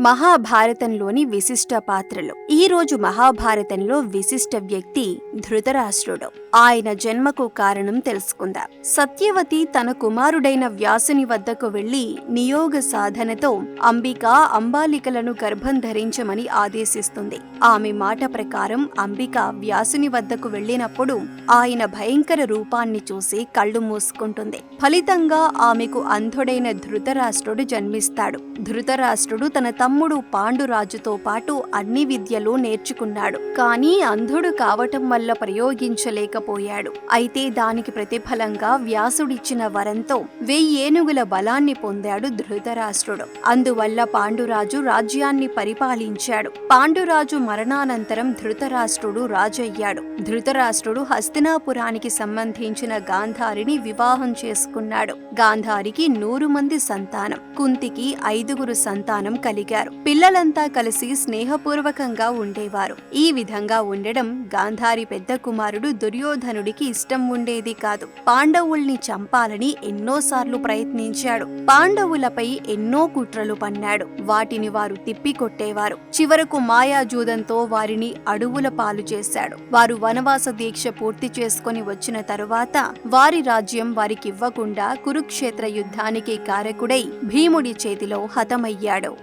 మహాభారతంలోని విశిష్ట పాత్రలు. ఈ రోజు మహాభారతంలో విశిష్ట వ్యక్తి ధృతరాష్ట్రుడు. ఆయన జన్మకు కారణం తెలుసుకుందాం. సత్యవతి తన కుమారుడైన వ్యాసుని వద్దకు వెళ్లి నియోగ సాధనతో అంబిక అంబాలికలను గర్భం ధరించమని ఆదేశిస్తుంది. ఆమె మాట ప్రకారం అంబిక వ్యాసుని వద్దకు వెళ్లినప్పుడు ఆయన భయంకర రూపాన్ని చూసి కళ్ళు మూసుకుంటుంది. ఫలితంగా ఆమెకు అంధుడైన ధృతరాష్ట్రుడు జన్మిస్తాడు. ధృతరాష్ట్రుడు తన తమ్ముడు పాండురాజుతో పాటు అన్ని విద్యలు నేర్చుకున్నాడు. కానీ అంధుడు కావటం వల్ల ప్రయోగించలేకపోయాడు. అయితే దానికి ప్రతిఫలంగా వ్యాసుడిచ్చిన వరంతో 1000 ఏనుగుల బలాన్ని పొందాడు ధృతరాష్ట్రుడు. అందువల్ల పాండురాజు రాజ్యాన్ని పరిపాలించాడు. పాండురాజు మరణానంతరం ధృతరాష్ట్రుడు రాజయ్యాడు. ధృతరాష్ట్రుడు హస్తినాపురానికి సంబంధించిన గాంధారిని వివాహం చేసుకున్నాడు. గాంధారికి 100 మంది సంతానం, కుంతికి 5 సంతానం కలిగారు. పిల్లలంతా కలిసి స్నేహపూర్వకంగా ఉండేవారు. ఈ విధంగా ఉండడం గాంధారి పెద్ద కుమారుడు దుర్యోధనుడికి ఇష్టం ఉండేది కాదు. పాండవుల్ని చంపాలని ఎన్నోసార్లు ప్రయత్నించాడు. పాండవులపై ఎన్నో కుట్రలు పన్నాడు. వాటిని వారు తిప్పికొట్టేవారు. చివరకు మాయాజూదంతో వారిని అడవుల పాలు చేశాడు. వారు వనవాస దీక్ష పూర్తి చేసుకుని వచ్చిన తరువాత వారి రాజ్యం వారికివ్వకుండా కురుక్షేత్ర యుద్ధానికి కారకుడై భీముడి చేతిలో హతమయ్యాడు.